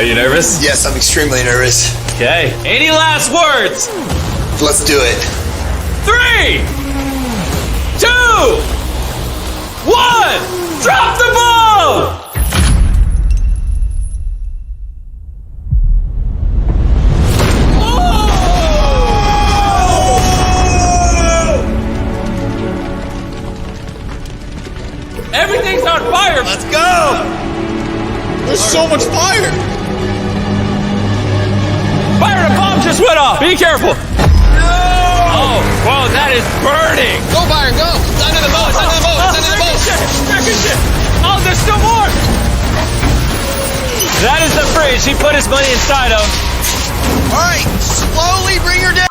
Are you nervous? Yes, I'm extremely nervous. Okay. Any last words? Let's do it. 3, 2, 1, drop the ball! Everything's on fire! Let's go! There's so much fire! Fire, a bomb just went off! Be careful! No! Oh, whoa, that is burning! Go, Byron, go! It's under the boat, it's under the boat, it's under the boat! Ricochet! Oh, there's still more! That is the fridge he put his money inside of. Alright, slowly bring her down!